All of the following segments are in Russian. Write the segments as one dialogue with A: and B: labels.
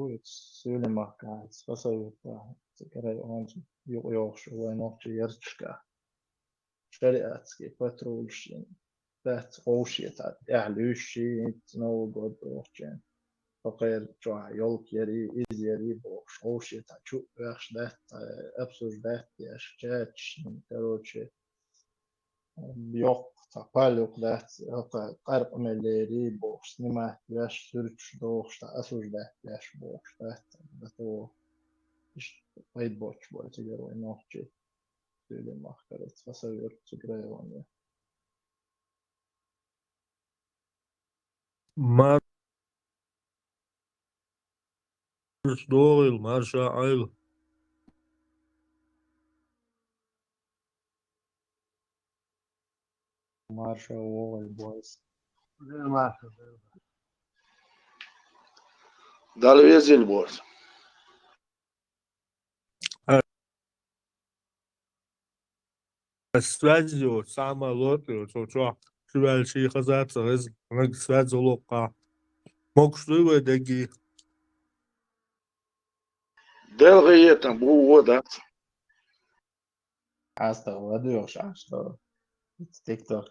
A: هو سيولما كاع فصيوطا تكري أونج يوغش وينوغش يرتشكا شريعتكي بترولشين ذات غوشيتا أعلوشي تنو قد روغشين فقير جوا يولك يري إز يري بوغش غوشيتا شو يخش ذات أبسوش ذات يش جاتش كروتشي yok tapal yok da qarp amelleri boş nima yaş sürüş doğuş da asıl da yaş boş da to iş payt boş bu açık o nohçi söyleyeyim mahkaret fasavıyor çıkıyor onu
B: Marş doğru, marş ayrı.
A: marşa o boys
C: Dal vezil bor.
B: Связью самолеты, что связь оказаться, связь лока. Мог что вы такие?
C: Del gıyetten bu oda.
A: hasta oluyor şaşta TikTok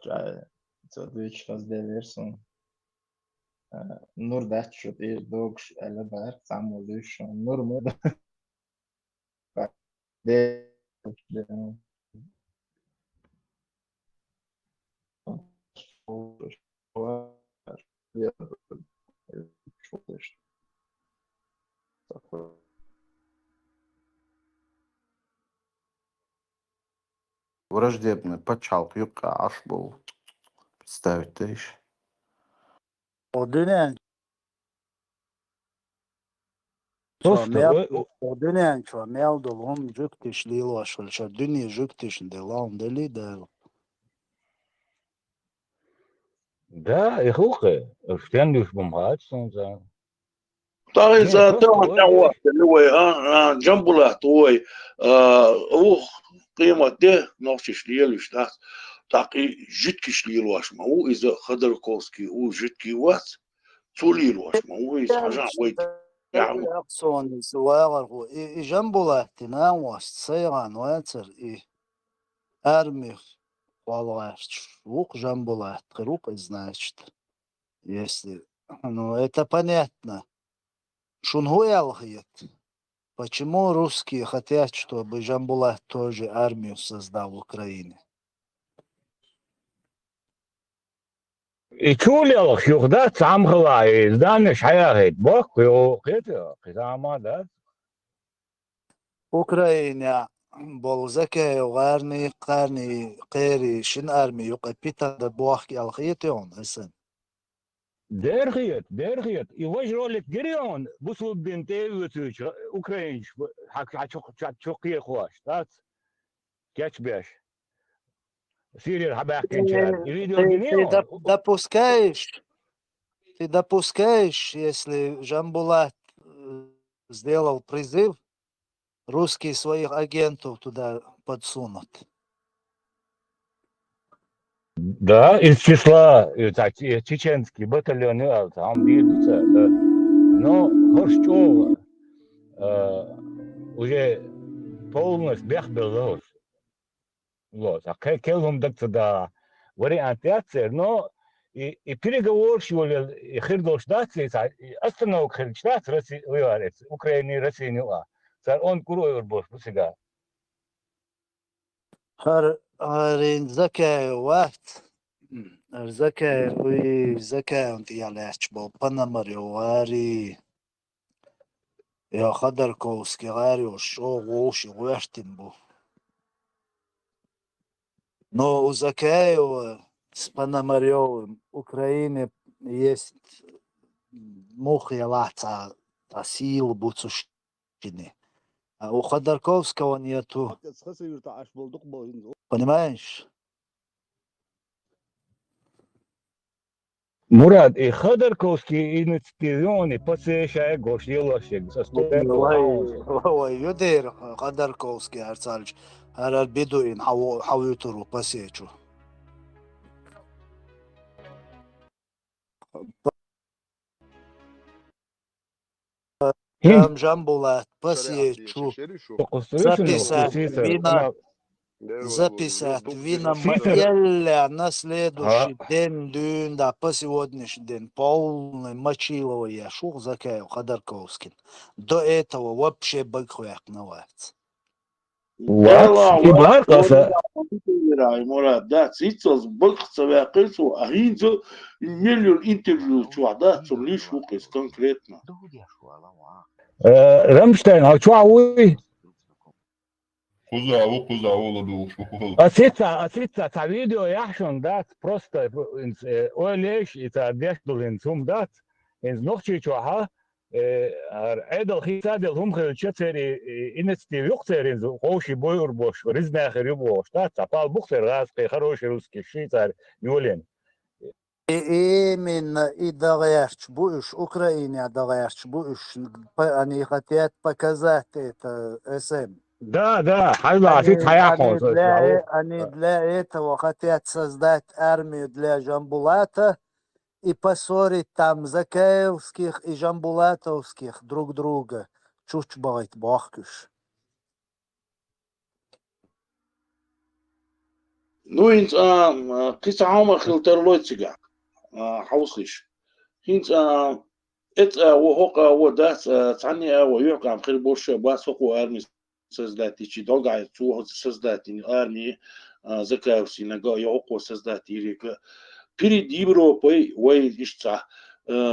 A: so düç faz deversin nur da şu bir dogş ele bar samoluş nur mu de
D: Враждебный почалк юка аш был. Представить ты еще.
E: O dönem
B: Просто,
E: o dönem şu meldolum jüktiş lilo şol şu dünya jüktiş de lan deli de
F: Да, и хухе. Ständig vom Heizen sein.
C: Tahi
F: Ne,
C: za
F: просто
C: tawa tawa اللي جنبله توي او قيمة ده نوشش ليلوش ده تاقي جدكش ليلواش ما هو إذا خضر كوسكي هو جدكي وات تولي لواش ما هو إذا حاجة ويت يعني
E: son suagar o jambula tinawas sayran water armi Walwast лук жамбула группа, значит, если, ну, это понятно. Шунгуял говорит, почему русские хотят, чтобы Жамбулат тоже армию создал в Украине?
F: يتولي يخدات عم خلاص دانش حياة بوك وقيته قزامة ده
E: Украине был закей армии, قيري شن армии يقبيتا да بوحكي الخيتي он, اسن.
F: ديرخيت يواجه رولك جريون بصوا بنتي وتوش اوكرانيش حك شوقي خواش تات كاتش باش سيريا حباك كنشاد يريدوا
E: Ты
F: جنيون
E: допускаешь, если Жамбулат сделал призыв, русские своих агентов туда подсунут.
F: Да, из числа чеченские батальоны там движутся, да. Но Хоршчов уже полностью бег. Вот, а келом так туда варианты, но и переговор сегодня и хирдолштации, остановок хирдолштации, Россия, Украина и Россия не ла. Он курует больше сега.
E: Har zakaj wat, zakaj on ti jaleč bo Panamariovari, ja Khodorkovsky, Gario, шо воши вештин бо. Но у Закаева с Пономаревым Украине есть мухи лаца, а сил буцушкины. А у Ходорковского нету. Понимаешь?
F: Мурат, и Ходорковский инициативный посещая гошилошек со
E: Ой, юдер Ходорковский арцальч. Арар бедуин хавютуру посечу.
F: Hint
E: Жамбулат, посечу,
F: записать
E: вина
F: Фитер.
E: Эля на следующий день, да, по сегодняшний день, полный мочилово я шух закаю Ходорковским. До этого вообще быкхуяк навается.
F: What? İbar kasa.
C: مراد ده سيتس بلخص واقيسو أهينزو مليون انترفيو شو عدا تسوليش وقيس كونكريتنا
F: Rammstein, а что вы?
G: Куза, Оладу, шухол.
F: Та видео яшон дат просто олеш и та дешдул инсум дат инс noch чичуаха عدل خيسادل هم خيل شتري إنستي يقتر إنزو قوشي بوير بوش رزنا آخر يبوش تا تقال بختر غاز قي خروش روسكي شي تار يولين
E: Именно и доверч будешь, Украине доверч будешь, они хотят показать это СМ.
F: Да, حاجة عشيت حياحون
E: Они для этого хотят создать армию для Жамбулата и поссорить там Закаевских и Жамбулатовских друг друга. Чуть бывает бахкуш.
C: Ну инс قيس عمر خلتر لوتسيجا حوصيش هينس ات وهوق ودات تعني ويوقع خير بوش باس هوق ارمي سزداتي شي دوغا تو سزداتي ارمي زكا سيناغا يوقو سزداتي ريك بيري ديبرو بوي وي اشتا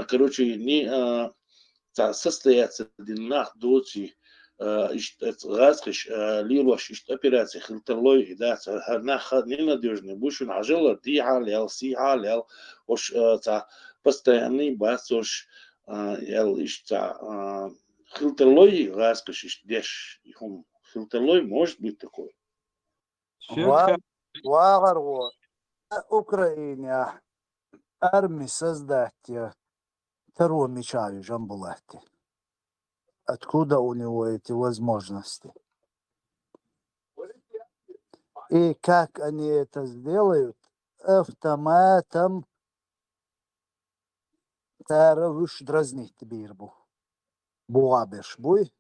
C: короче не состояться динах доти غازقش ليلوش اشت операции خلتلوي دا هناخ ненадежный бушун ажела دي حال سي حال وش تا постоянный басош ел ишта خلтелой غازقش ишт деш هم خلтелой может быть такой
E: Вагар Украине армии создать вторую мечаю Жамбулате. Откуда у него эти возможности? И как они это сделают? Автоматом таравыш дразнить бирбу. Буабеш буй.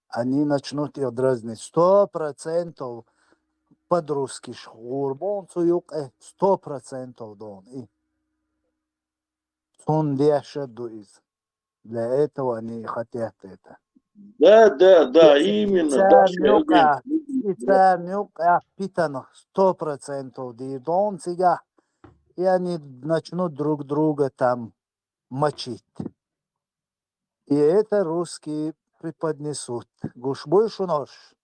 E: Они начнут ее дразнить 100% под-русски шхурбон цуюк 100% дон. И сон дешеду из. Для этого они хотят это.
C: Да, именно.
E: Специально питано 100% дирдон сега. И они начнут друг друга там мочить. И это русские преподнесут. Гушбуйшу нож.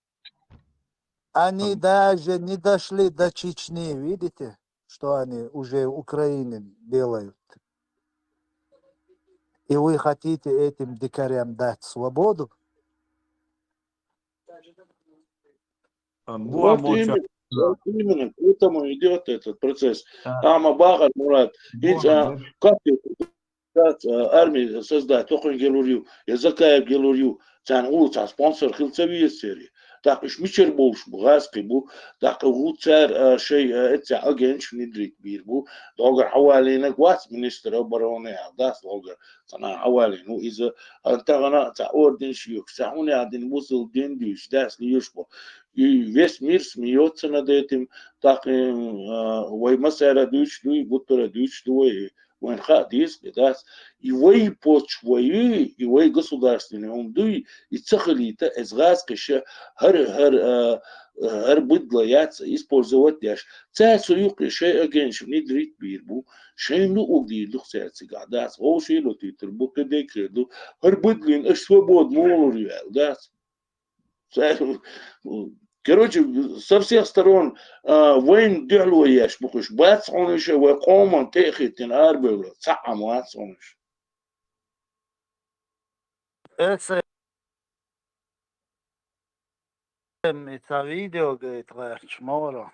E: Они даже не дошли до Чечни. Видите, что они уже в Украине делают? И вы хотите этим дикарям дать свободу?
C: Вот именно, к этому идет этот процесс. Багар, Мурат, как армии создать, только Гелурию, Язакаев Гелурию, спонсор Хилцевия серии. Так уж мичер болш بغاسقي بو так غوتر شيء اتع اجنش ندريت بير بو دوغر حوالينا واس منستر بروني داس دوغر صنع حوالينو اذا انت غنا تاع اوردن شيوك ساعوني عدين وصل دين ديش داس ليشبو весь мир смеется над этим так وي مسألة دوش دوي بطرة دوش دوي وين خاديس بداس يوي بوتش وي يوي государственный он дуй и цахалита изгаз кеше هر بدلا ياتس использовать داش تاسو يقي شيء اجنش ندريت بيربو شيء لو اجدي لو سياتس قاداس او شيء لو تيتربو كده كده هر بدلين اش свобод мол реал дас короче со всех сторон وين دعلو ياش بقش بات عنش وقوم تاخذ اربل صعم وات عنش
E: Это видео, говорит, Чморо.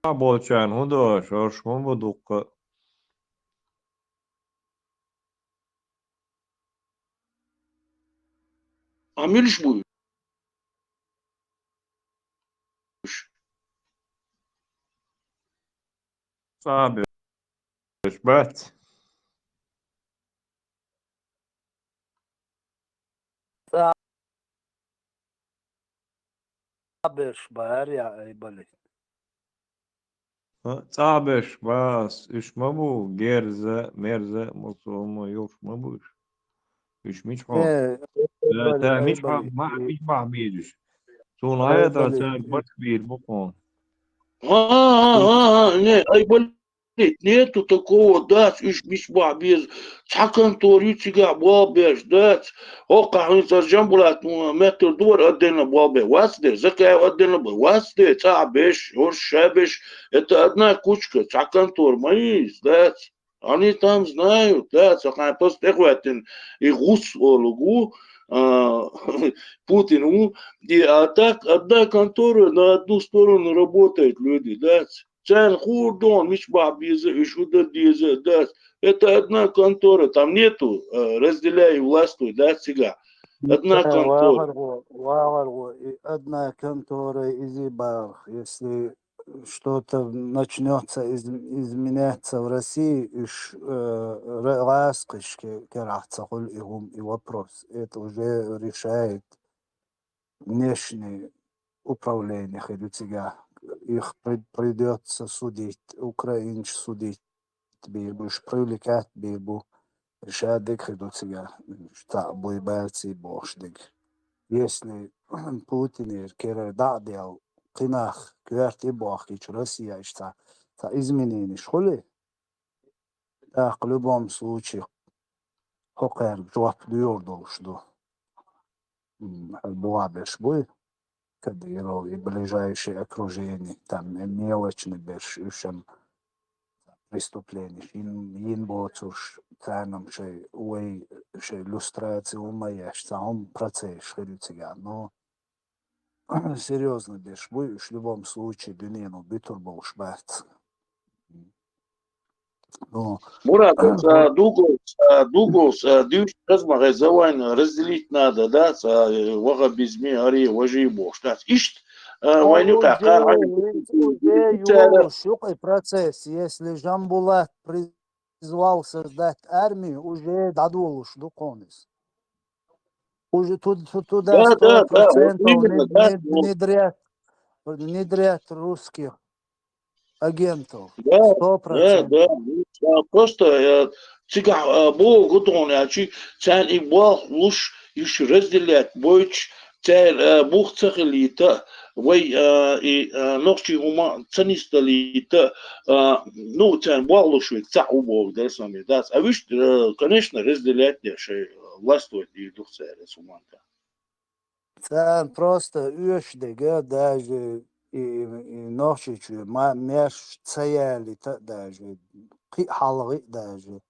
B: Bolçan hudo şoşmon bodukka.
C: عملش بو
B: Sabe تشبعت؟
E: صابش بار يا أي بلد.
B: صعبش بس إيش مبو جيرزة ميرزة مصومة يوش مبوش إيش مش حال
E: إيه أي
B: لا
E: بلد
B: تا
E: أي
B: مش حال
E: بلد
B: ما مش بعميدش تون
E: أي
B: هذا
E: بلد.
B: تا بكبير بكون
C: Не, ай, болит, нету такого, да, иш бишба без чакан торючига бабеш, да, ока хунса жамбулат метр дуар отдельно бабе, васде, закая отдельно бы, васде, цабеш, ор шабеш, это одна кучка, чакан тор, маис, да, они там знают, да, сакай постехватин, и гус олугу, Путину, и а так одна контора на одну сторону работают люди, да, Чан хурдон, мишба безе, ишуда дезе, да. Это одна контора, там нету разделяй властвуй, да, сега. Одна контора.
E: Вагаргу, и одна контора изи бах. Если что-то начнется изменяться в России, иш раскошки керахцахуль и вопрос. Это уже решает внешнее управление Хедуцига. Их придется судить, украинч судить, бишь привлекать бибу. Решадик Хедуцига, что бойбайцы бошдик. Если Путин кера дадел кинах кверт и бах и Россия что изменение школы, так в любом случае хокер жвап дюрдол что буабеш бой, Кадыров и ближайшее окружение, там мелочный бешишем преступлений. Ин боцуш ценам шей уэй шей люстрации умаешь, сам процесс шерицега, но серьезно беш будешь в любом случае дюнину битур боуш бац. Ну,
C: Мурат, Дуглас, дюш казма завайн разделить надо, да, вага безми, ари, вожи бош, да. Ишт, войнюка,
E: уже юлуш, и процесс. Если Жамбулат призвал создать армию, уже дадулуш, дуконис. Уже туда
C: да, вот
E: 100%
C: именно, да,
E: внедрят русских агентов.
C: да,
E: 100%.
C: просто был готов, цен и был луч еще разделять, больше цен бух цехлита, вой и ночи ума ценисталита, ну цен был луч ведь цахубов, да, сами, да, а вишь, конечно, разделять не шей властвовать и дух царя суманта.
E: Цен просто üşdege даже и ночи меж цели даже حلقي даже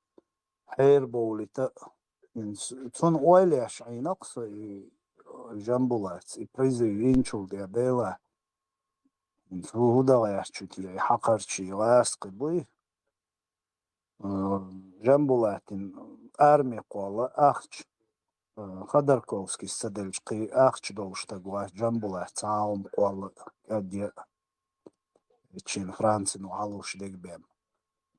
E: حير بولي Son oylaş aynaks jambulats и призывинчул der дела. Худалаш чуть ли хакарчи ласк буй. Жамбулатин армия кола ахч. Ходорковский садельчки ахч долшта гуаш жамбулат цаум кола гадья. Чин Францию алуш дегбем.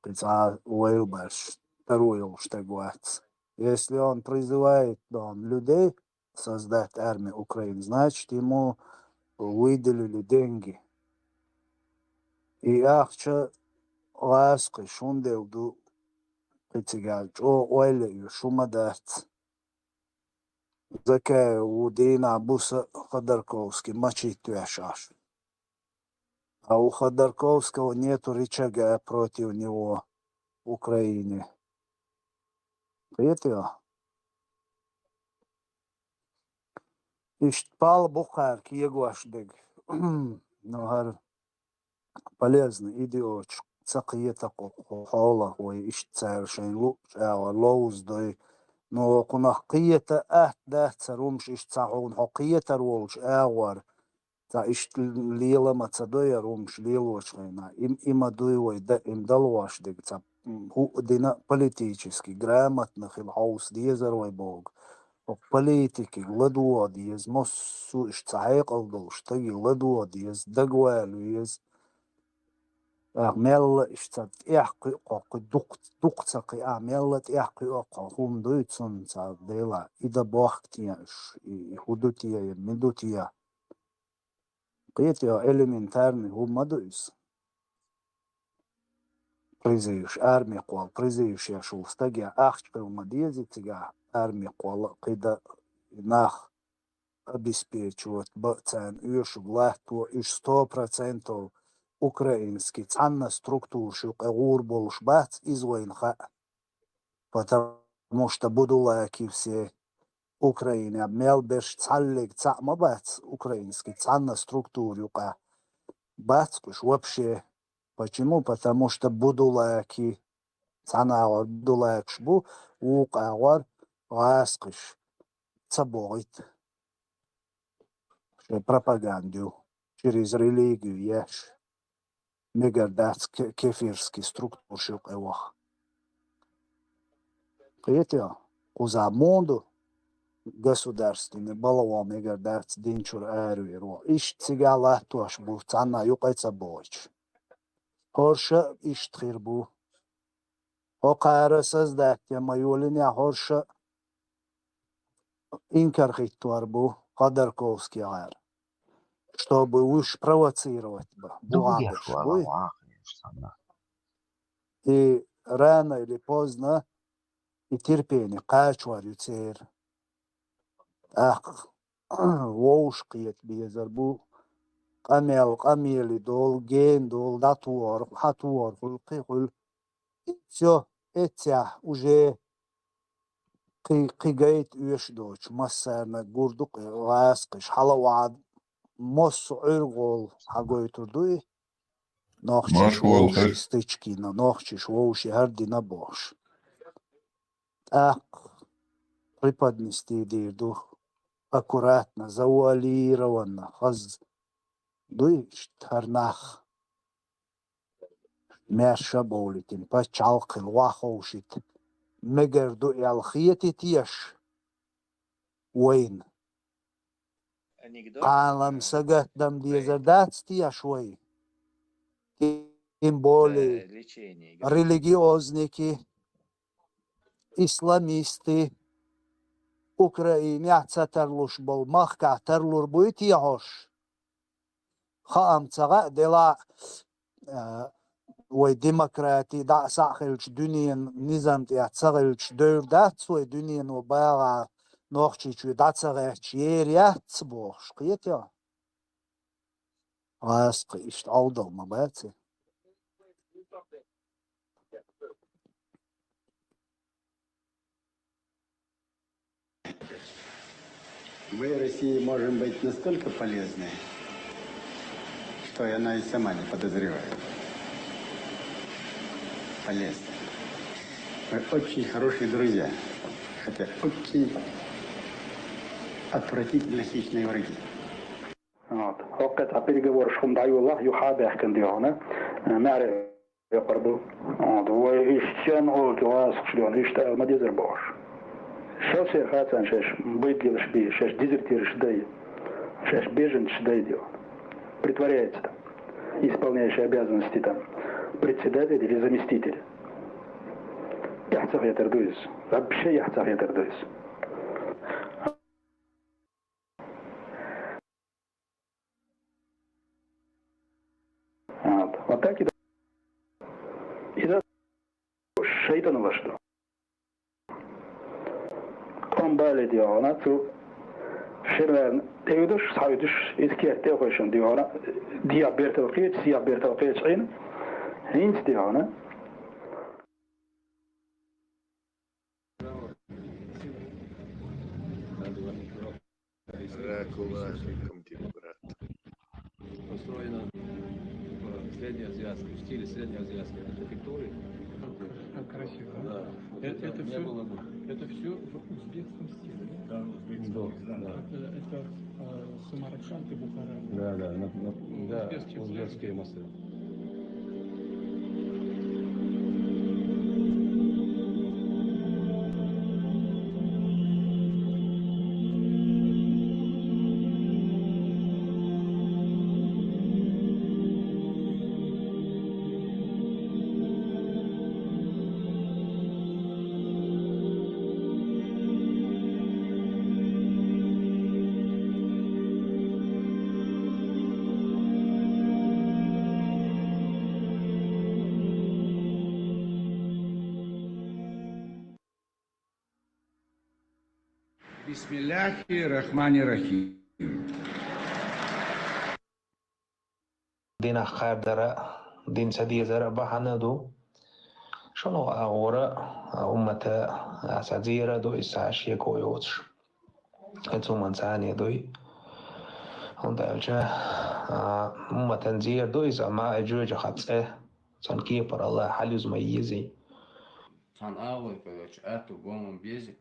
E: Прица уэлбаш вторую штагуац. Если он призывает людей создать армию Украины, значит ему выделили деньги. И ахча лаской шундел ду притягач, ойле шумадат. Закая удина буса Ходорковский мочить твяшаш. А у Ходорковского нету рычага против него в Украине. Это Иштпал Бухар, Киегуашбег. Но полезный идиот. Цакиета хола, ой, ишцар шейнлу, лоуз дой. Но кунах киета да царумш ишцаун, хокиета ролш, ауар. Та ишт лила мацадоя румш лилош лейна. Има дуйвой, да им далваш дег. Дина политически, грамотных им хаус дезерой бог. Политики ладуадиز مصو اشتعاق الضوش تجي ладуадиز دجوالويز ميل اشتد إحقي قاقي دقتقي ميلت إحقي أقا هم دويتسون صاد ديلا إذا بوقتياش يهودوتيا يمدوتيا قيتيا إليمنتارني هم مدويس بريزيوش أرمي قوال بريزيوش يا شوستاجيا أخشقي ومديزيتيا أرمي قوال قيدا ناخ обеспечивать бацан уйшглахту иш 100% украинский цанна структур шук урболш бац из войнха, потому что будулаки все Украине мелбеш цаллик цама бац украинский цанна структур юка бац куш вообще. Почему? Потому что будулаки цанавар будулак шбу укавар гаскиш цабоит. Пропаганду через религию ешь. Мегардats кефирский структур шук эвах. Кретя, куза монду государственный балова мегардats динчур эрвиро. Иш цигала тош бу цана юкайца бойч. Хорша иш тхирбу. Хокара создать майолиня хорша инкархиттуарбу Ходорковский гар. Чтобы уж провоцировать Бугадыш. И рано или поздно и терпение, качвар юцер. Ах, воушкиет безарбу, камели дол, ген дол, датуар, хатуар, хул. Все, это уже قيقيت يشدوش مسارنا قردوك غاسقش حلوات مص عرقول حقوي تردوي ناخشش
G: ماش والله
E: ووشي
G: خير.
E: ستيچكينا ناخشش ووشي هردي نبوش преподнести дирду аккуратно завуалированно хаз дуй штарнах мерша болитин пачалқил вахошит مجردو الخيتي تيش وين عالم سجت دم ديزردات تيش وين тем более религиозники исламисты Украине цатарлуш бол махка тарлур будет яош خام цага дела وي ديمقراطي دا ساخلش دنيا نظام تي اتسغلش دور دات وي دنيا وباغا نوخشي چو داتسغش يريا تسبوش قيتيا غاسق اشت عودل ما باتي
H: Мы, России, можем быть настолько полезны, что она и сама не подозревает. Полезны. Мы очень хорошие друзья, хотя очень отвратительно хищные враги.
I: وقت переговоры шум даю Аллах юхабах кандиона معرف يقربوا هو يشتن هو كواس شلون يشتغل ما ديزر باش شو سير خاطر شاش بيت لي شبي شاش дезертир шдай шаш бежен шдай дело притворяется там исполняющий обязанности там председатель или заместитель يحتاج يتردويس вообще يحتاج يتردويس вот так и إذا الشيطان وشده قام بالي ديانا تو شرنا تيودش سايدش إذكير تيوخشون ديانا ديا بيرتوقيت سيا بيرتوقيت عين هينت ديانا
J: Построено в среднеазиатском стиле, среднеазиатской архитектуре.
K: Как красиво.
J: Да.
K: Это
J: не
K: все,
J: было бы.
K: это все в узбекском стиле.
J: Да, да.
K: Это Самарканд и Бухара.
J: Да, узбекские мосты.
L: بسم الله الرحمن الرحيم.
M: دينا خير درا دين سدي زرع بحندو شنو أورا أمة أساتذيرا دو إساش يكويوتش أنتو منساني دوي هون دالجا أمة تنزير دو إذا ما أجوج خطسه صن كيبر الله حليز ميزي
J: صن أول كويوتش أتو بوم بيزي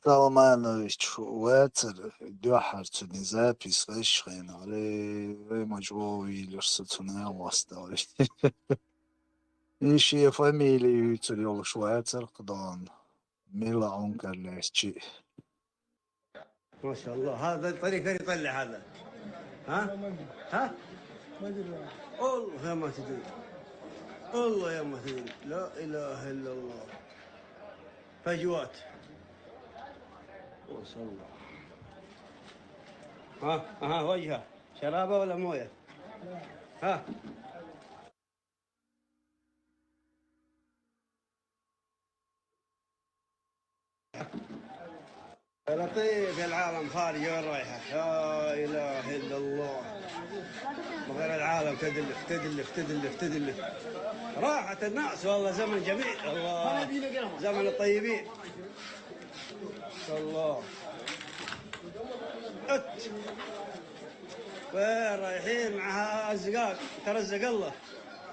E: Salmanović Wecer Djoharčuni zapis vešħin ali maġgħu sutuna wastali. Ixi familji jitsul jol Schweizer qdan ميلا عنكر لاشي.
N: ما شاء الله هذا الطريق كان يطلع هذا ها والله يا ما تدري والله يا ما تدري لا اله الا الله فجوات ما شاء الله ها وجهه شرابه ولا مويه ها لطيف يا العالم خارج وين رايحه لا اله الا الله غير العالم تدلف تدلف تدلف تدلف راحت الناس والله زمن جميل الله زمن الطيبين ما شاء الله وين رايحين مع الزقاق ترزق الله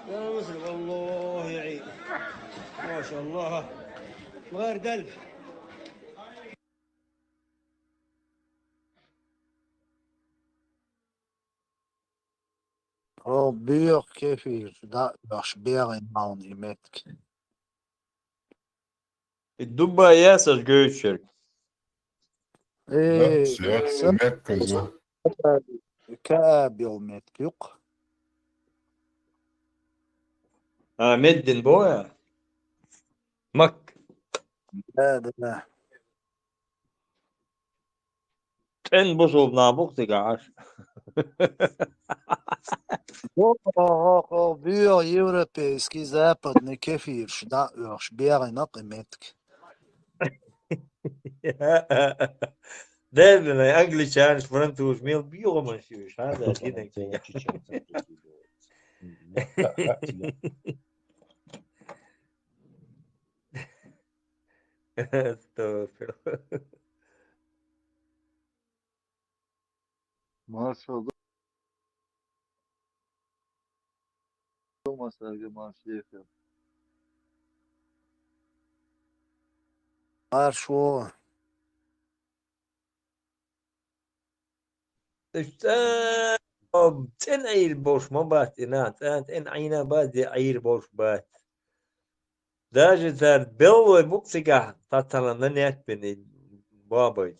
N: يا مسلم الله يعين ما شاء الله غير دلف
E: Björk kefir da baš björn maun I metk.
B: الدبة ياسر جوشر
G: لا سياسة مركز
E: كابيل metk yok.
B: مدن بويا مك
E: لا
B: تن بصوب نابوك تقعش
E: Bio europejski zapadni kefir da još björn I metk.
B: دائما انجليش فرنتوش ميل بيو ما شوش هذا كده استغفر
O: Maşallah olmasaydı maşiyet yap.
E: Marşo.
B: تن عير بوش ما بات إنات تن عينا بات عير بوش بات داجة تار بلوي بوكسيكا تاتانا ننيت بني بابج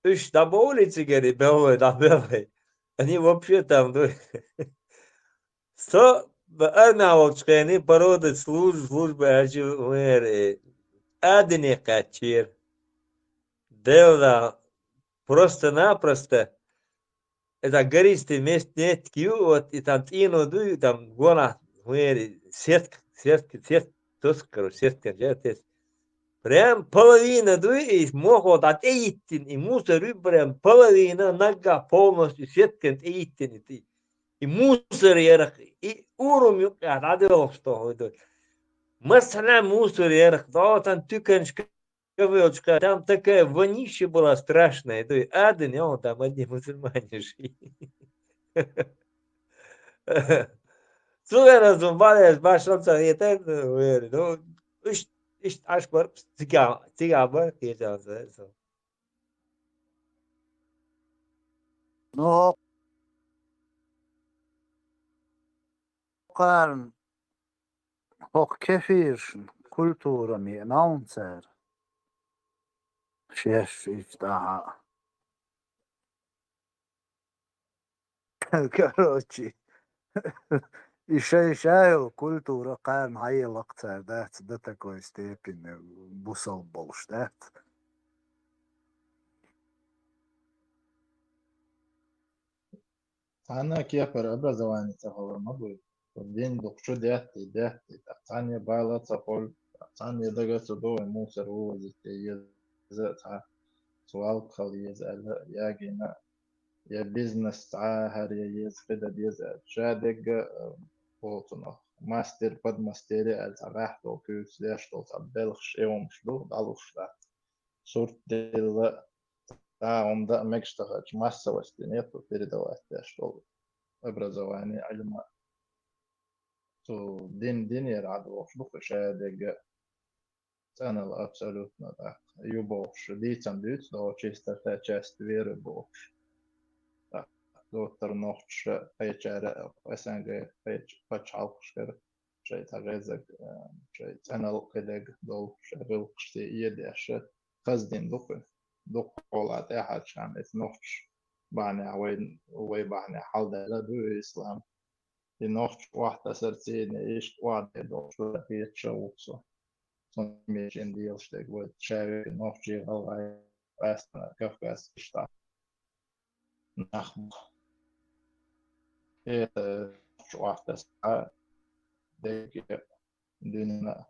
B: إيش دابولي تيجري بلوي دا بلوي أني вообще там сто أنا وشكاني برود служба أجي وير أدني كاتير ديودا просто-напросто это гористый мест нет кью вот и там ино ду там гона хуери сетка тос сетка жертес прям половина ду и могут от эйтин и мусор прям половина нога полностью сетка эйтин и мусор ярах и урум юка адел что это مثلا мусор ярах да там тюканчка там такая вонища была страшная, то есть аден, там одни мусульмане жили. Слушай, разумбали, башался, это, ну, иш, аж бар, цигабар, кечался.
E: No, kan hok kefir kultura mi announcer. Chef يفتحها. Короче, еще культура кан хайылыктар до такой степени бусал болуштат.
A: أنا كيف образование تقول ما بقول دين دكتور دياتي تاني بالا تقول تاني دقة دو موسر هو زي زتها سؤال خلي يزال ياجينا يا بيزنس هر يز فدا يزال شادق بوتنا ماستر بد ماستري الراح دو كوس ليش دو تبلخ يوم شلو دالوش لا صورت دل عمدا مكشتغل масса востенет передавать что образование علم تو دين يرعد وخلق شادق سنة абсолютно так юбош дицам дюц до чисто та часть веры бош так доктор нохч печера СНГ печ пачалкшер شيء تغيزك شيء سنة كدق دول شغل قشتي يدش قصدين دق قولات أحد شامت نخش بعني وين بعني حال ده دو إسلام نخش واحدة سرتين إيش واحدة دول شو في تشوفه ميشين ديال شتك وتشارك نخش يغلى بس كفكاس إشتا نخم إيه نخش واحدة ساعة دقيقة دينا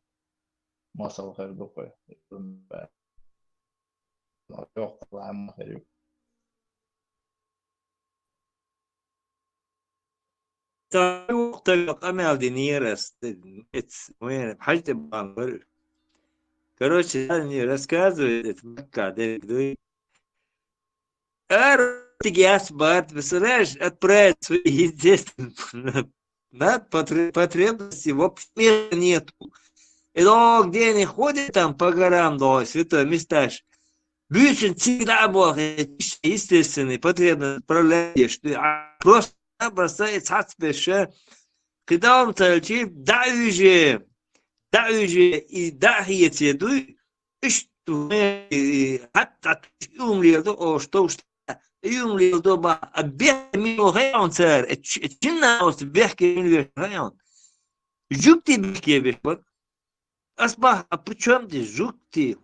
A: مصل خير دقيقة يوقف عما خير
B: وقت أمل دينيرس وين حاجة بانغر короче они рассказывают Макка дой Артигиас Барт представляешь отправить свои естественные потребности вообще нету и то где они ходят там по горам до святое места Büyüsün всегда был естественный потребность отправляешь ты просто бросает сацпеше когда он толчит давижи и дахиет едуй что حتى يومليدو او что يومليدو با обех мино районцер чинаус бехке мино район жукти бехке бехбот асбах а при чем здесь жукти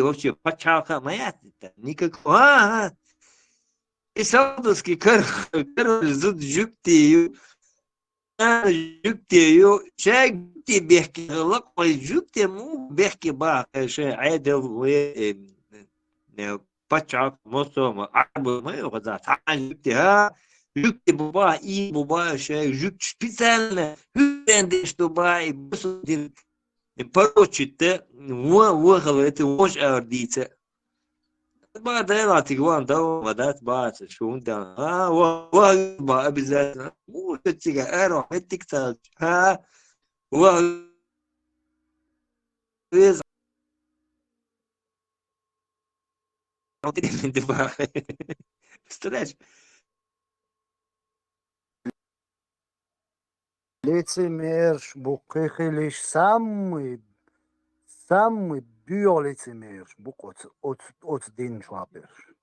B: вообще пачалка моя никакого и саудовский король зуд жукти شاك بيحكي لقب جبت مو بيحكي بقى شيء عادل و باتشاك مصر عرب ما يغزات جبتها جبت بابا بابا شيء جبت специально عندش دبي بس دين порочит وغلط وش أرديته بعد لا تقوان دو بدات بعد شو انت واه بالذات مو تتيجا اروح التيك توك ها واه ريز عطيني من دفاع استلاش
E: Лицемерш букехелиш самый биолицемерш бук от дин шваберш.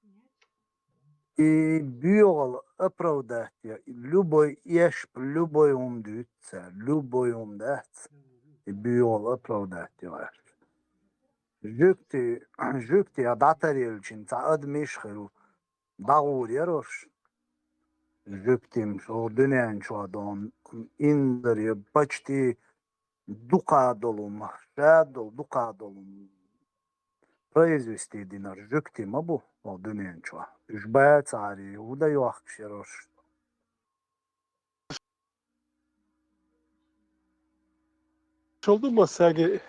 E: И биол оправдать любой еш любой умдется, любой умдается. И биол оправдать Жукти адатарелчин та адмишхеру даур ярош. Жуктим шо дөнен шоадон индер почти дукадолум, дукадолум. Произвести динар жуктим абу о дөнен шо. Жбая цари уда юах шерош.
P: Oldu mu sagi?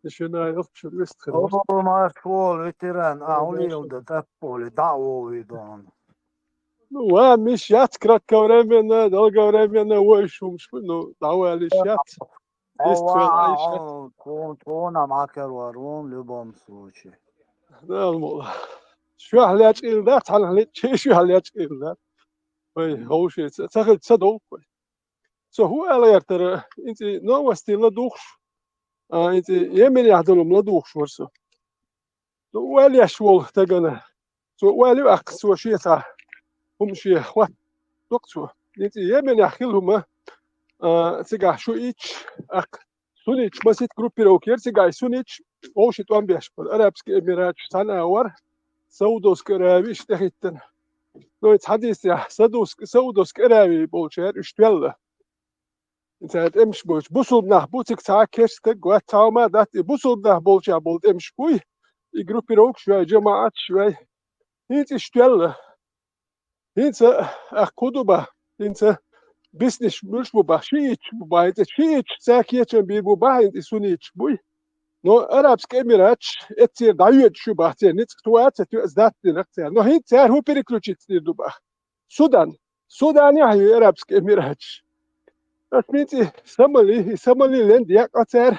P: Şuna yok şu üst kırmış.
E: Olma şol öteren ağlıyordu tepoli dağoydon.
P: ومش يات كراك كورامينا دال كورامينا وشومش منو دعوة للشات
E: كونا معك الورون لبوم سوشي
P: ده الموضوع شو هاليات إيردات على هاليات شو هاليات إيردات هو شيء تاخد تصدق سو هو على يرتر أنت نو استيلا دوخ أنت يمين يعدلهم لا دوخ ورسو وقال يشول تجنا سو وقال أقص وشيء تاع هم شيء إخوات دكتور أنت يمين يحكيلهم سجع شو إيش سونيش مسيت جروب بيروكير سجع سونيش أو شيء توان بيشبه الأرابسك إمارات سنة أور سودوس كرابيش تحتنا nooit hadis ja saudos keravi bolcher istwelle. Inta emsh boch busul nach butik ta kerste gwa tauma dat busul nach bolcha bolt emsh bui. I gruppi ook shway jamaat shway. Hint istwelle. Hint a kuduba. Hint business mulshbuba shich buba it shich sakietchen bi buba hint sunich bui. No Arabske Emirats etir dayet shuba te nit tuat te zdat direkt. No hint her hu perikluchit duba. Sudan ja Arabske Emirats. Dat means Somali land jak ater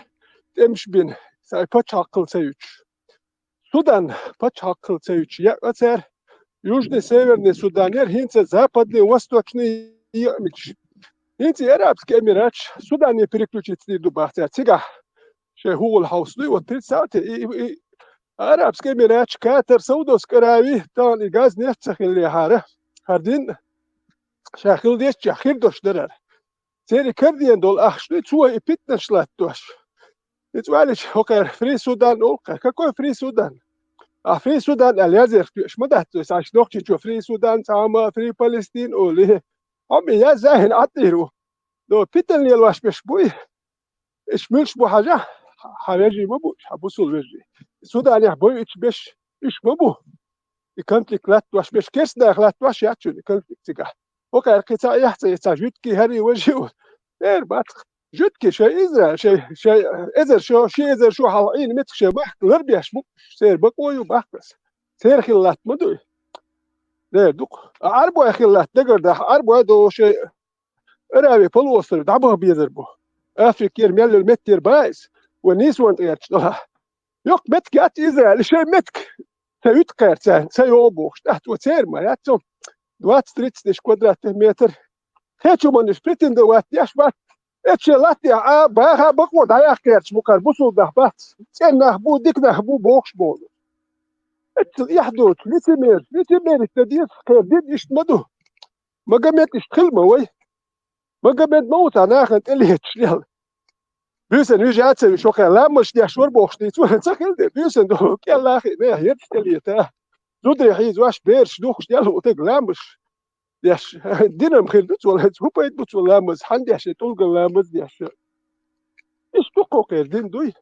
P: temshbin. Sai pachakl sayuch. Судан пачакл sayuch jak ater Южный Северный Суданер хинце Западный Восточный Ямич. Хинце Арабский Эмират Судан не переключится дуба. Тига шехул хаусный вот представьте Арабский Эмират Катар Саудовская Аравия там и газ нефть сахили хара. Хардин шахил деш шахир доштер. Цери кардиен дол ахшны цуа и питна шлаттуаш. Это валич окер фри Судан окер. Какой фри Судан? Free Sudan اليازر شمدت ساش نوقتي شو فري سودان تاما فري فلسطين أولي هم يا زاهن عطيرو لو بيتن لي الواش بشبوي إيش ملش بو حاجة حاجي مبو حبوسول وجي السودان يحبوي إيش بش إيش مبو يكنتلك لا تواش بش كيس داخل لا تواش ياتشون يكنتلك تجاه وكان قطاع يحتاج يتجد كي هري وجهه غير بات جد كي شيء إزرا شيء إزر شو حالين متك شيء بحق لربيش مو سير بقوي وبحقس سير خلات مدوي ده دوق عربو خلات دقر ده عربو دو شيء أرابي فلوصر دعبه بيضربه أفريقيا ميل المتر بايس والناس وانت يرتشلها يق متك يات إزرائيل شيء متك سيتقير سان سيوبوش تحت وسير ما ياتهم دوات ستريتس كوادرات متر هيتشو من سبريتين دوات يشبات اتشلاتي باها بقود هيا كيرش بكر بوصل ده بات سنه بو ديك ده بو بوكش بول يحدث لتمير التديس خير ديد يشمدو ما قمت يشتخل موي ما قمت موت انا خنت اللي هتشيل بيسن يجي اتسوي شو خير لا مش دي شور بوكش دي تو تسخل دي بيسن دو يلا اخي ما هي تشتليته زودري حيز واش بيرش دوخش ديال وتك لا مش ديش دينام خير دوت ولا هو بايت بوت ولا مز حندي عشان تلقى لا مز ديش ايش تقو خير دين دوي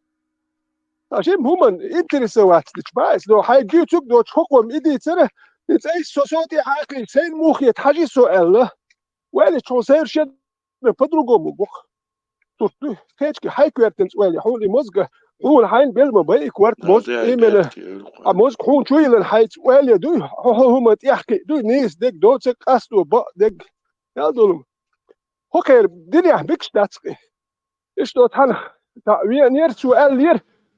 P: عشان هما انترسوات تشبايس لو حيجي تشوك دو تشوكم ايدي سنه زي صوتي عاقل سين مخي تحاجي سؤال ولا تشوسير شد بدرجو مبخ توتو كيتش حيكورتن سؤال حولي مزق هو الحين بيلم باي كوارت موز ايمن موز كون شوي للحيت ولا دوي هما تحكي دوي نيس ديك دوتك اسلو با ديك يا دولم هو خير دنيا بيكش داتسكي ايش دوت هنا وي نير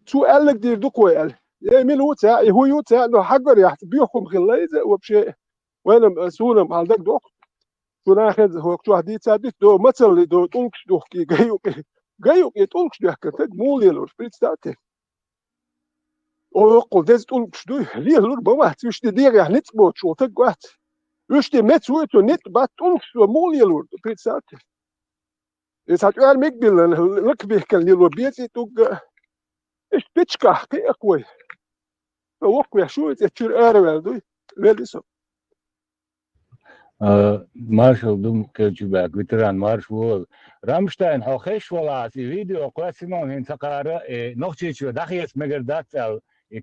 P: سؤال لك دير دوكوال يميل وتا هو يوتا انه حجر يحت بيحكم خلايز وبشيء وانا مسؤول على داك دوك وناخذ هو شو هدي تصدق دو مثل دو تونكش دوك جايو تونكش دوك كتك مولي لو سبريت ستاتي او قول دز تونكش دو ليه لور بما تش دير يعني تبوت شو تقوات وش دي متسويتو نت بات تونكش مولي لور سبريت ستاتي إذا تقول مقبل لك به كان لو بيتي توك إيش بتشكا كي أقوي وقوي شو يتشير أروي دوي ليسو
F: مارشال دوم كجباك ويتران مارش وول رامشتاين هاخش ولا في فيديو قاسمون هن تقارا نوختيشو داخيس مقردات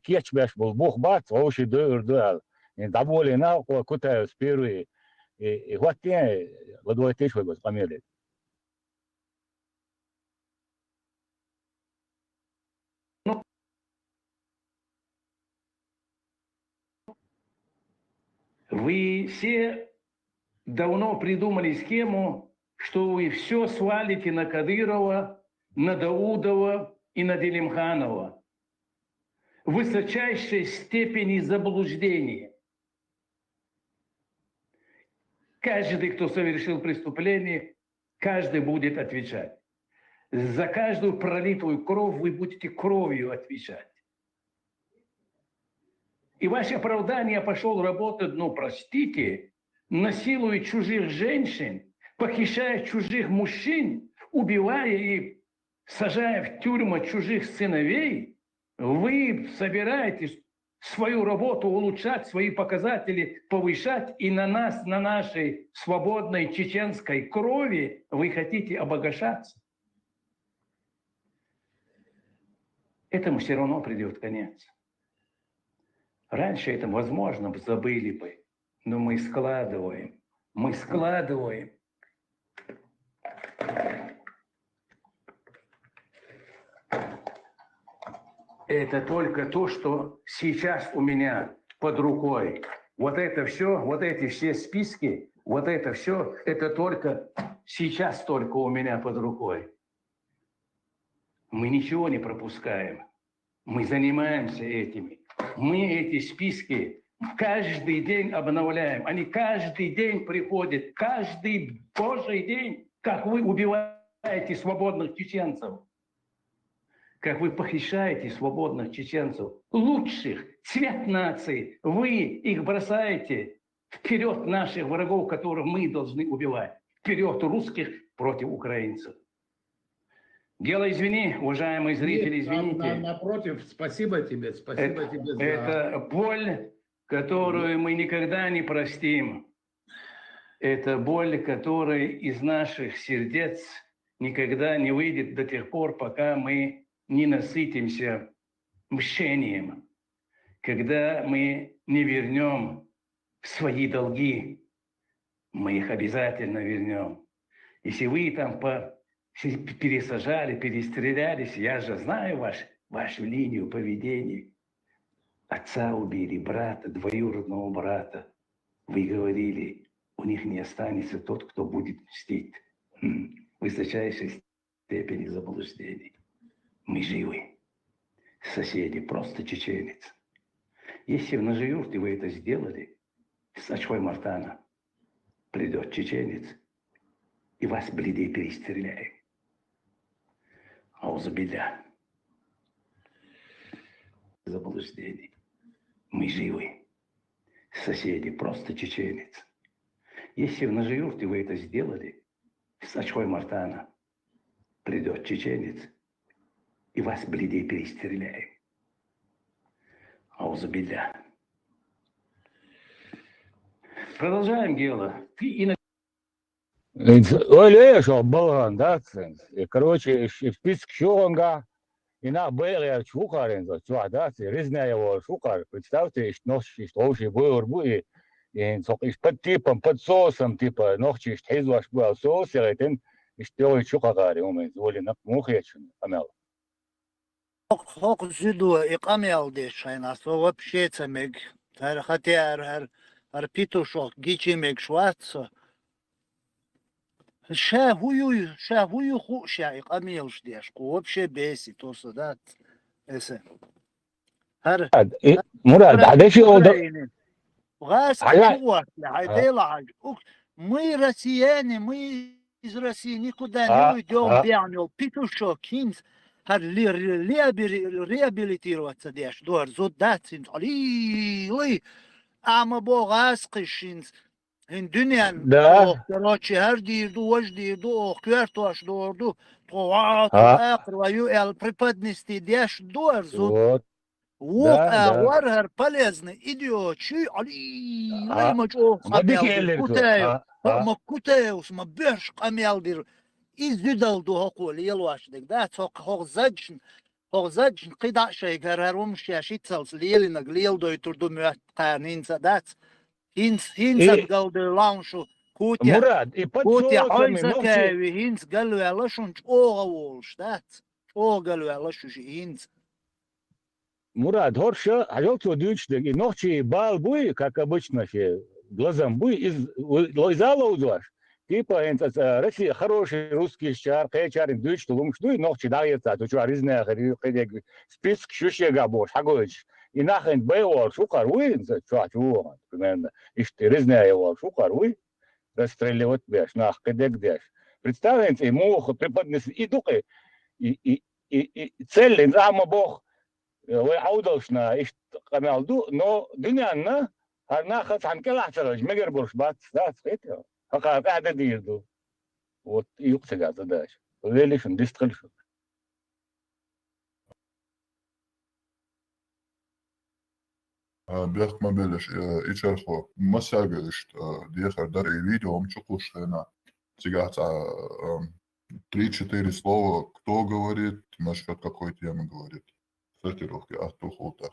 F: كيتش باش بالبوخ بات هوش دوال يعني دابولينا وكوتا سبيروي واتين ودويتيش وبس قميلي
Q: Вы все давно придумали схему, что вы все свалите на Кадырова, на Даудова и на Делимханова. В высочайшей степени заблуждения. Каждый, кто совершил преступление, каждый будет отвечать. За каждую пролитую кровь вы будете кровью отвечать. И ваше оправдание пошел работать, ну, простите, насилуя чужих женщин, похищая чужих мужчин, убивая и сажая в тюрьму чужих сыновей, вы собираетесь свою работу улучшать, свои показатели повышать, и на нас, на нашей свободной чеченской крови вы хотите обогащаться. Этому все равно придет конец. Раньше это, возможно, забыли бы, но мы складываем. Это только то, что сейчас у меня под рукой. Вот это все, вот эти все списки, вот это все, это только сейчас только у меня под рукой. Мы ничего не пропускаем. Мы занимаемся этими. Мы эти списки каждый день обновляем. Они каждый день приходят, каждый божий день, как вы убиваете свободных чеченцев. Как вы похищаете свободных чеченцев, лучших, цвет нации, вы их бросаете вперед наших врагов, которых мы должны убивать, вперед русских против украинцев. Дело, извини, уважаемые зрители, извините.
R: Напротив, спасибо тебе за...
Q: Это боль, которую мы никогда не простим. Это боль, которая из наших сердец никогда не выйдет до тех пор, пока мы не насытимся мщением, когда мы не вернем свои долги, мы их обязательно вернем. Если вы там пересажали, перестрелялись, я же знаю вашу линию поведения. Отца убили, брата, двоюродного брата. Вы говорили, у них не останется тот, кто будет мстить. В высочайшей степени заблуждений. Мы живы. Соседи, просто чеченец. Если в Нажиюрте вы это сделали, с Ачхой Мартана придет чеченец, и вас, бледей, перестреляем. Аузубилля. Заблуждений. Мы живы. Соседи, просто чеченец. Если в Нажиюрте вы это сделали, с Ачхой Мартана придет чеченец, и вас, бледей, перестреляем. Аузубилля. Продолжаем, Гела.
F: Öyle şobalan datsın. Короче, список шонга. И на БР шукарен за чуадасы, резная его шукар. Представьте, что ночь тоже был и под типом, под соусом, типа ночь хизваш был соус, и это что шукагари у меня звали на мухечен, амел.
E: Хок зюду икамел дешайнас, вообще цемег. Хотя питушок гичимег шваца. شاهوی خوش икамел ждешь, вообще бесит, то сюда.
F: مراد هذا شيء
E: غاز شو هيديلا мы россияне, мы из России никуда не уйдем, бегнем, питушок, кинс. реабилитироваться дешь, дуар зудацин, ли, ама богас кишинс, индюнян, короче, хардирду, важдирду, квертуаш дорду, туат, акрваю, эл преподнести дешь, дуар зуд. Варгар полезный, идиот, чуй, ли, мачо, макутеус, маберш, камелдир. İzüdal du hokul yelvaşdık da çok hozajn qida şey gararum şaşitsals lelina glel doyturdu müet qaninsa dat hins galdı launchu kutya
F: Murad
E: kutya oyzakavi hins galvela şunç oğa olş dat o galvela şu hins
F: Мурад, хорша, алёлто дючдек, и ночи бал буй, как обычно, глазом буй, из лойзала узваш. Типа, Россия хороший русский чар, чар, дюч, то лумш, ну и ночи дается, то чуа ризная, список шушега бош, хагоич. И нахрен бэйвол, шукар, уй, чуа, примерно, и что ризная его, шукар, уй, расстреливать беш, нах, кедек деш. Представляете, ему преподнесли и духи, и цели, зама бог, ويعودوشنا ايش قمالدو نو دنيانا هناخذ عن كل احتراج ما قربوش بات ذات فيتو هكا قاعده ديردو ويقتل هذا داش وليش ندستخل
G: بيخ ما بلش إيشارخو ما ساقش ديخر دري فيديو هم чукуш هنا تيجات 3-4 слова, кто говорит, насчет какой темы говорит. Сортировки, тухута.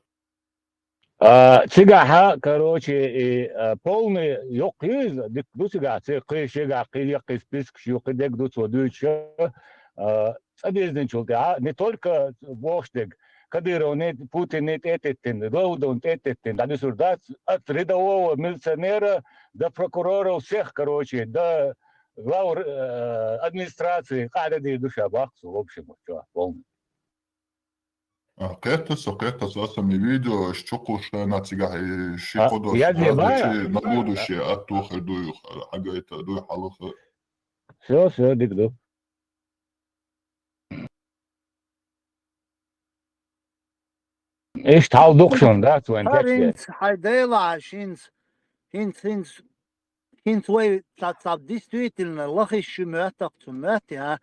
F: Цыгаха, короче, полный ёкыз, ду цыга, цыгы, шега, кыльякы, список, шука, дек, ду цодуюча, обезденчулты, не только Воштег, Кадыров, нет, Путин, нет, этетин, Роудон, этетин, да, десурдат, от рядового милиционера до прокурора всех, короче, до глав администрации, каждый душа бахсу, в общем, все, полный.
G: Кэтас, асами видео, щукуш на цыгахи, шикодош,
F: Я для
G: на будущее, оттухай дуюх, ага это дуй халуха.
F: Все, дикду. ايش تعودقشون ده وين
E: هارينس حيديلا هينس وي تاب действительно лохи шумятак цумяти ха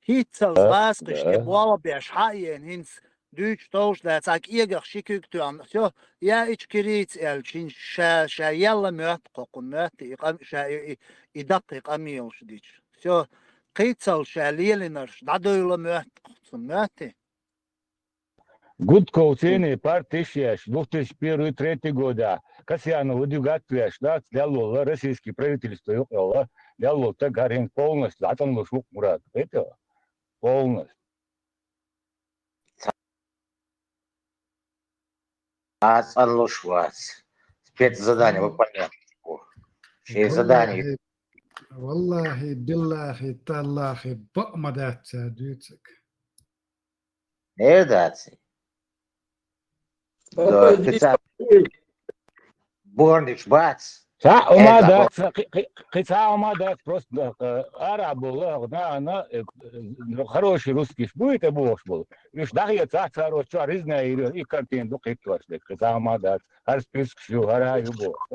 E: хитсал зас гштебвала бешхаен хинс Deutsch Deutsch da sag ihr geschickt du an so ja ich gerät elchin sha yalla möt qoqunat i daqiq amil shdic so qitsal shaliliner dadoyla möt qumati
F: Гудко уцени партия 2001-2003 года. Касьяну выдвигать пляж, да, сделал российский правительство, сделал так гарин полностью, а там лошук мурат. Это полностью.
S: Спецзадание выполняем. Задание.
T: والله بالله تالله بأمدات دوتك.
S: Не даться. Борнич бац.
F: Кица дать просто арабу, да, хороший русский будет, и бог был. Вишь, да, я царь, что резная и картин, дух и класс, кица дать, арсписк, что араю бог.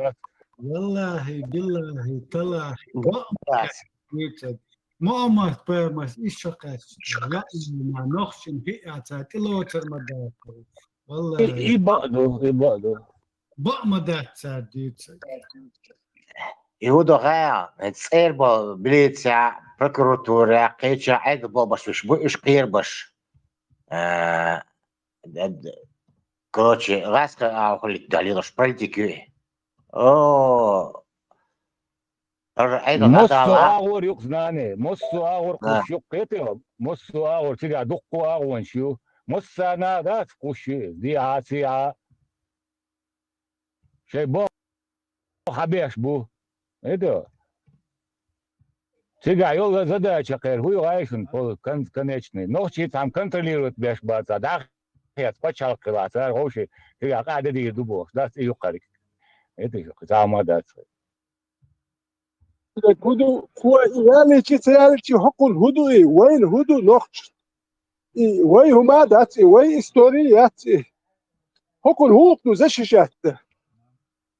T: والله بالله تالله بأمدات دوتك. ما بمس إيش قاس لا ما نخشن في أعتاد إلا ترمدات والله
F: إبادو
T: بأمدات ساديت
S: يهودو غاية تصير بليتسا بروكوراتورا قيتشا عيد باباش وش بو إيش قير باش كروتشي غاسك أقول لك داليدوش политики
F: Моссу агор юк знане, моссу агор кушук кетео, моссу агор тига дукку агоншу, моссана да куши, диация. Шебо хабеш бу, это. Тига йол задача кэр, хуй гайшун пол конечный. Ночи там контролирует беш баца, да, я спачал класса, гоши, тига каде ди дубо, да, юкарик. Это юк, замадаться.
P: هدو يعني كتالتي حق الهدو وين هدو نقش وين هما دات وين استوريات حق الهدو زششات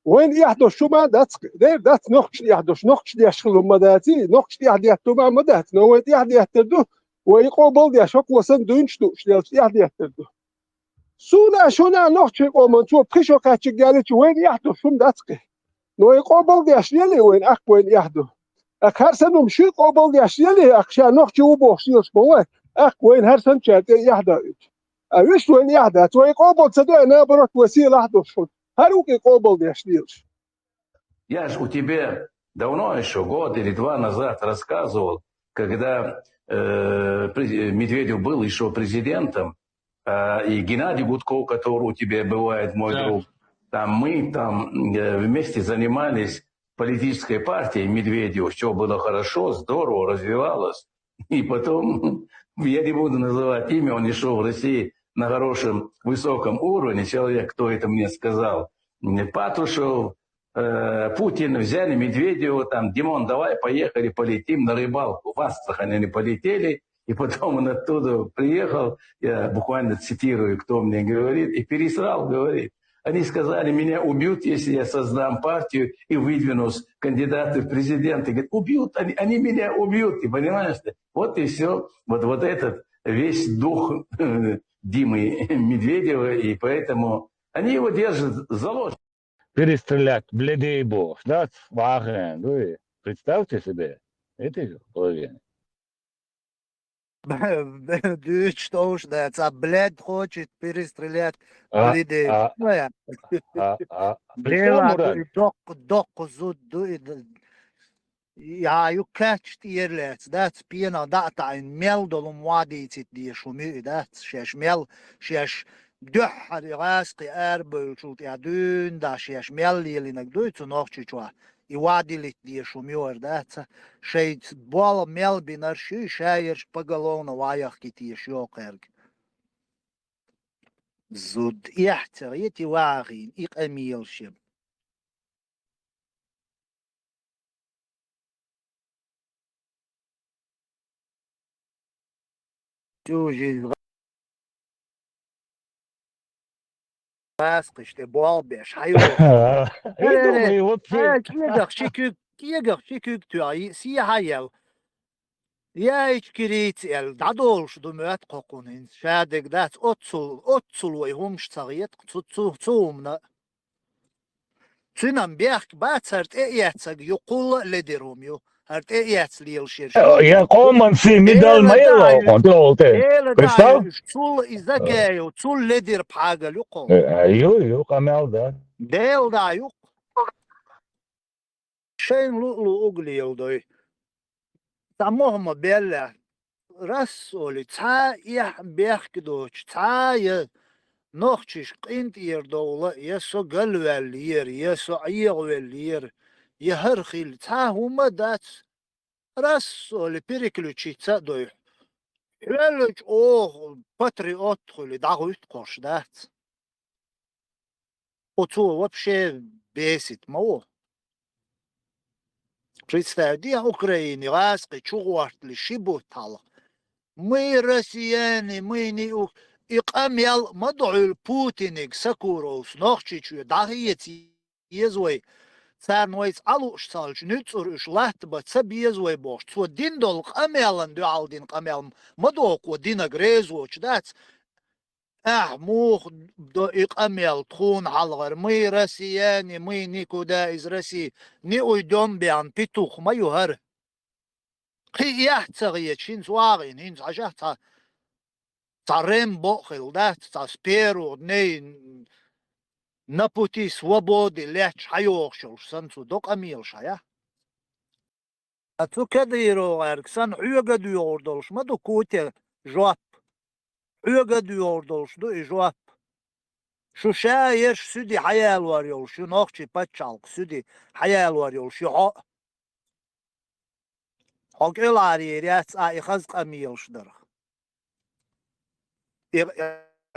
P: وين يحدث شو ما دات دات نقش يحدث نقش يشغل ما داتي نقش يحدث ما مدات نو يحدث تدو ويقبل دي شق وسن دونشتو يحدث تدو سونا شونا نقش قومن تو بخشو كاتش قالت وين يحدث شو داتك نو يقبل دي اشياء وين وين يحدث هر سنه مشي قبل دي اشياء عشان نحكي وبوخشيش بوه وين هر سنه يحدث ايش وين يحدث ويقبل صدق انا برك وسيله يحدث شو هروك قبل دي اشياء
Q: Я ж у тебя давно еще, год или два назад рассказывал, когда Медведев был еще президентом, и Геннадий Гудков, который у тебя бывает, мой друг, там мы вместе занимались политической партией Медведева, все было хорошо, здорово, развивалось. И потом, я не буду называть имя, он не шел в России на хорошем, высоком уровне. Человек, кто это мне сказал, Патрушев, Путин взяли Медведева, там, Димон, давай, поехали, полетим на рыбалку. В Астрахань они полетели, и потом он оттуда приехал, я буквально цитирую, кто мне говорит, и пересрал, говорит. Они сказали, меня убьют, если я создам партию и выдвинусь кандидаты в президенты. Говорят, убьют, они меня убьют, ты понимаешь? Вот и все. Вот этот весь дух Димы Медведева, и поэтому Они его держат заложником.
F: Перестрелять бледей бог, да, вахен, ну, представьте себе, эти половины.
E: Дюч тоже, да, блядь, хочет перестрелять бледей. Ну, я.
F: Представь, Мурат,
E: Док, зуд, ja, ju catcht eerlijk, dat pina dat een meldel om wat iets die schumü dat shesh mel shesh duh die raski erbel schut ja dün da shesh mel li nak du zu noch chwa I wadilit die schumü dat sheit bol mel binar shu shayer pagalona wayach kiti shokerg zud ihter yeti wagin ik emil shib Tuji işte bol beş hayır. Kiyagak şikük tüyayı siyahayel. Ya hiç kirit el dadolş dumöt kokunin. Şadik dat otsul ve humştagiyet tutumna. Tünan biyak batsart eyatsag yukul lederumyo. Hart eyats liyel şirşi.
F: я коман си ми дал маело, контролте. Представь?
E: Цул изакею, цул ледер пагал юкол.
F: Аю, камел, да.
E: Del da yok. Şeyin lu ugliyel doy. Tamohma bella. Ras oli ta ya berkdoç ta ya nochchish qint yer dowla ya so galwel yer ya so ayigwel yer ya harkhil ta huma dat ras oli perikluchitsa doy. Велич патриот хули дагуит коштат. Оцу вообще бесит мало. Представьте, Украине ласки чугуартли шибутал. Мы россияне, мы не иqamel маду'л Путиник сакурос нохчичу дахиет езой. Царнойц алуш салч нützur üş lahtba tsabiyezway boş. So din dol qamelan du aldin qamel madok o dina grezwoch dat. Muh do iqamel tkun halgar мы россияне, мы никуда из России не уйдем биан петух мою хар. Qiyah tsagiyechin swagin hin ajata. Tsarem bokhil dat tspero ne на пути свободы лечь хайохшил сансу док амилша я ату кадиро арксан уйга дuyordolş ma do kote jop uйга duyordolş do jop şu şair südi hayal var yol şu nokçi paçalk südi hayal var yol şu hoklar yeriyat ay khaz amilşdir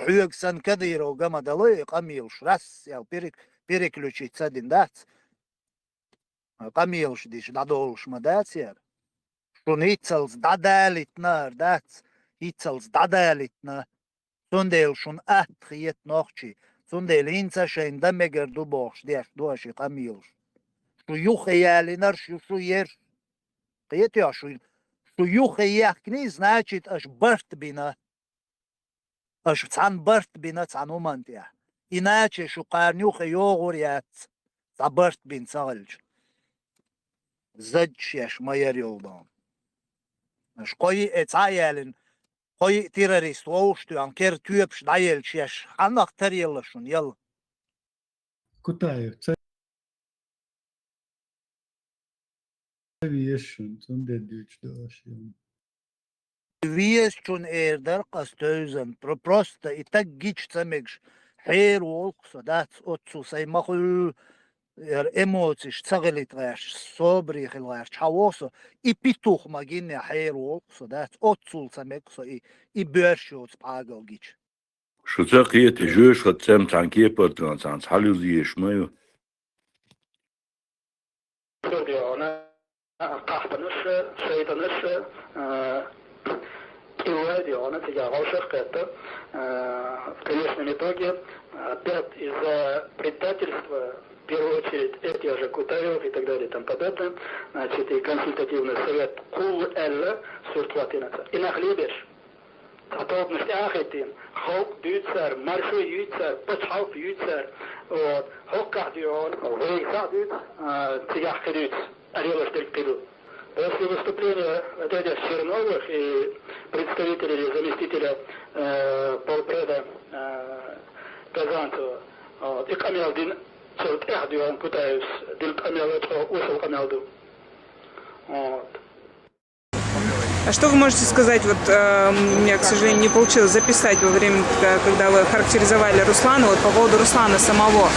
E: Hüyeksen kadiro gama dalı kamilş ras ya переключиться один дат камилш диш дадолш мадат я что ницелс дадалит на дат ицелс дадалит на сундел шун атхиет нохчи сундел инца шен дамегер ду бош деш дуаши камилш что юхеялинар что ер қиет я что юхеяхни значит аж барт бина Аж цан барт бина цанумантия. Иначе шукарнюха йогурят. За барт бин цалж. Зачеш майер yoldan. Аж кой эцаялин. Кой террорист оушту анкер тюпш дайелчеш. Анах тарелшун ял.
T: Кутаев, Виешун, тунде дюч доашим.
E: Виес чун эрдер кастözен. Просто и так гич цамекш. Хер волкса дат отцу саймахул эмоциш цагелит гаш собри хилгаш чавосо и петух магине хер волкса дат отцу цамекса и бörшоц пагал гич.
C: Что қиет жөш хатсам танки портан сан салюзиеш маю.
I: قحطنش شيطنش الوادي она тебя волшебка это в конечном итоге опять из-за предательства в первую очередь эти же Кутаев и так далее и тому подобное, значит и консультативный совет кул элла суртватинаца и нахлебеш خطاب مش آخرتين خوك بيتسر مرشو يتسر بتحوف يتسر وحوك عديون وهيك سعديت تجاه كديت أريد أشترك كدو. После выступления дядя Черновых и представителей заместителя полпреда Казанцева, и Камилдин, царт Эхдион, пытаюсь, дил Камилдин, ушел Камилдин.
U: А что вы можете сказать, вот у меня, к сожалению, не получилось записать во время, когда вы характеризовали Руслана, вот по поводу Руслана самого,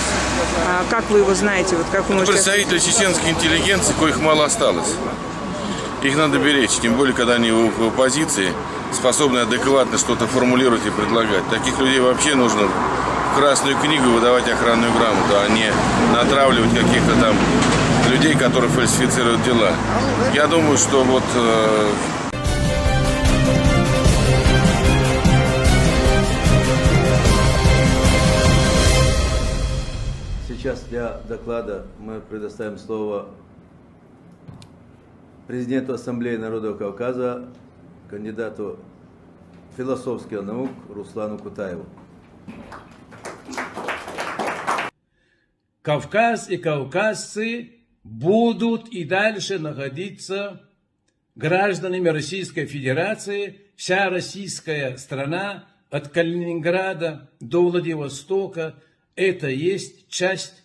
U: как вы его знаете, вот как вы можете...
V: Представители чеченской интеллигенции, коих мало осталось. Их надо беречь, тем более, когда они в оппозиции, способны адекватно что-то формулировать и предлагать. Таких людей вообще нужно в Красную книгу выдавать охранную грамоту, а не натравливать каких-то там людей, которые фальсифицируют дела. Я думаю, что вот...
W: Сейчас для доклада мы предоставим слово президенту Ассамблеи народов Кавказа, кандидату философских наук Руслану Кутаеву.
R: Кавказ и кавказцы будут и дальше находиться гражданами Российской Федерации. Вся российская страна от Калининграда до Владивостока это есть часть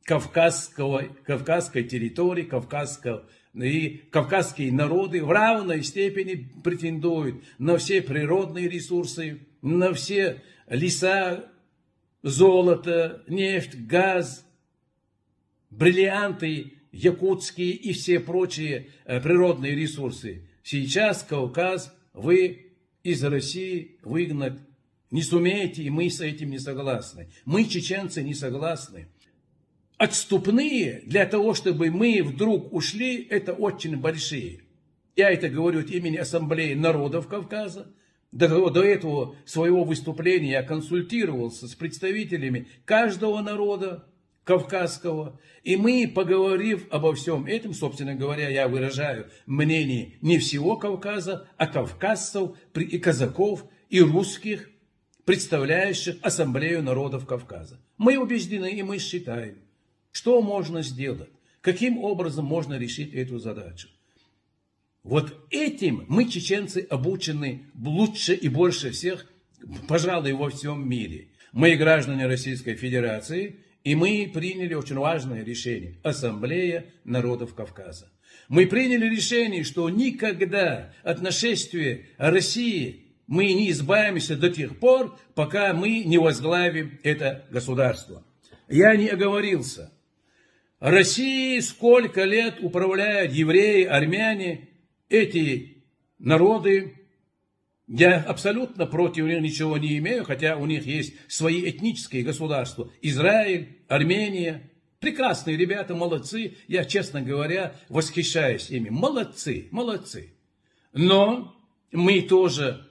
R: кавказской территории, и кавказские народы в равной степени претендуют на все природные ресурсы, на все леса, золото, нефть, газ, бриллианты якутские и все прочие природные ресурсы. Сейчас Кавказ вы из России выгнать не сумеете, и мы с этим не согласны. Мы, чеченцы, не согласны. Отступные для того, чтобы мы вдруг ушли, это очень большие. Я это говорю от имени Ассамблеи народов Кавказа. До этого своего выступления я консультировался с представителями каждого народа кавказского. И мы, поговорив обо всем этом, собственно говоря, я выражаю мнение не всего Кавказа, а кавказцев, и казаков, и русских, представляющих Ассамблею народов Кавказа. Мы убеждены и мы считаем, что можно сделать, каким образом можно решить эту задачу. Вот этим мы, чеченцы, обучены лучше и больше всех, пожалуй, во всем мире. Мы граждане Российской Федерации, и мы приняли очень важное решение – Ассамблея народов Кавказа. Мы приняли решение, что никогда от нашествия России мы не избавимся до тех пор, пока мы не возглавим это государство. Я не оговорился. России сколько лет управляют евреи, армяне, эти народы. Я абсолютно против них ничего не имею, хотя у них есть свои этнические государства. Израиль, Армения. Прекрасные ребята, молодцы. Я, честно говоря, восхищаюсь ими. Молодцы, молодцы. Но мы тоже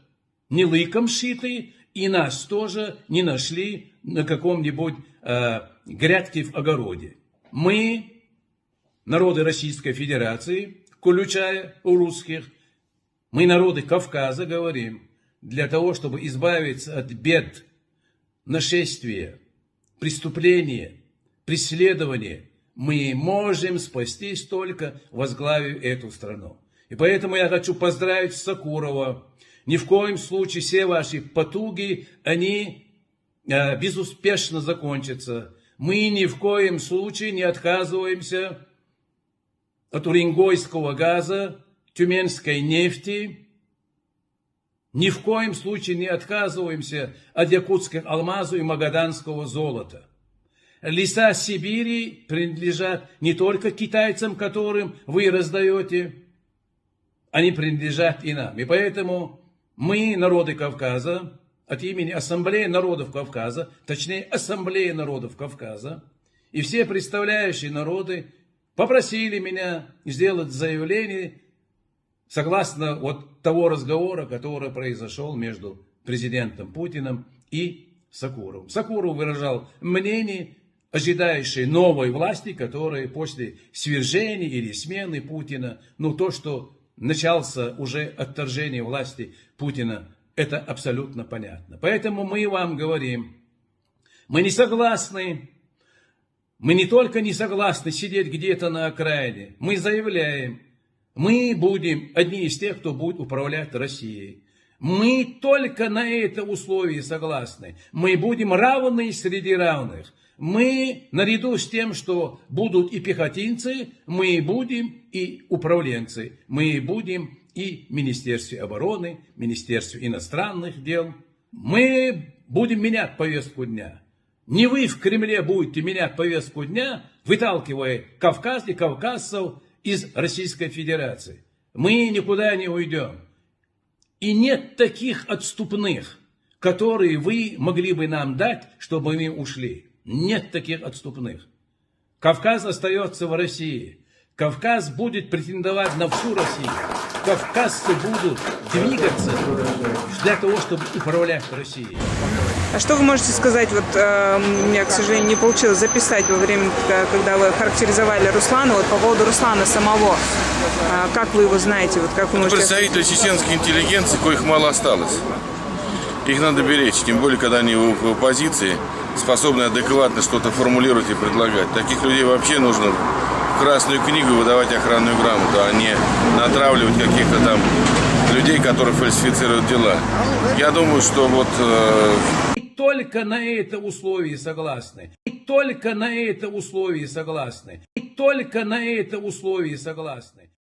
R: не лыком шиты, и нас тоже не нашли на каком-нибудь грядке в огороде. Мы, народы Российской Федерации, включая русских, мы, народы Кавказа, говорим, для того, чтобы избавиться от бед, нашествия, преступления, преследования, мы можем спастись только возглавив эту страну. И поэтому я хочу поздравить Сакурова. Ни в коем случае все ваши потуги, они безуспешно закончатся. Мы ни в коем случае не отказываемся от уренгойского газа, тюменской нефти. Ни в коем случае не отказываемся от якутских алмазов и магаданского золота. Леса Сибири принадлежат не только китайцам, которым вы раздаете, они принадлежат и нам. И поэтому мы, народы Кавказа, от имени Ассамблеи народов Кавказа, точнее Ассамблеи народов Кавказа, и все представляющие народы попросили меня сделать заявление согласно вот того разговора, который произошел между президентом Путиным и Сакуровым. Сакуров выражал мнение, ожидающее новой власти, которая после свержения или смены Путина, то, что начался уже отторжение власти Путина Это абсолютно понятно. Поэтому мы вам говорим, мы не согласны, мы не только не согласны сидеть где-то на окраине, мы заявляем, мы будем одни из тех, кто будет управлять Россией. Мы только на это условие согласны. Мы будем равны среди равных. Мы, наряду с тем, что будут и пехотинцы, мы будем и управленцы. Мы будем и в Министерстве обороны, Министерстве иностранных дел. Мы будем менять повестку дня. Не вы в Кремле будете менять повестку дня, выталкивая Кавказ и кавказцев из Российской Федерации. Мы никуда не уйдем. И нет таких отступных, которые вы могли бы нам дать, чтобы мы ушли. Нет таких отступных. Кавказ остается в России. Кавказ будет претендовать на всю Россию. Кавказцы будут двигаться для того, чтобы управлять Россией.
U: А что вы можете сказать, вот у меня, к сожалению, не получилось записать во время, когда вы характеризовали Руслана, вот по поводу Руслана самого, как вы его знаете, вот как вы можете...
V: Представители чеченской интеллигенции, коих мало осталось. Их надо беречь, тем более, когда они в оппозиции, способны адекватно что-то формулировать и предлагать. Таких людей вообще нужно в Красную книгу выдавать охранную грамоту, а не натравливать каких-то там людей, которые фальсифицируют дела. Я думаю, что вот...
R: Только на это условие согласны. Только на это условие согласны. Только на это условие согласны.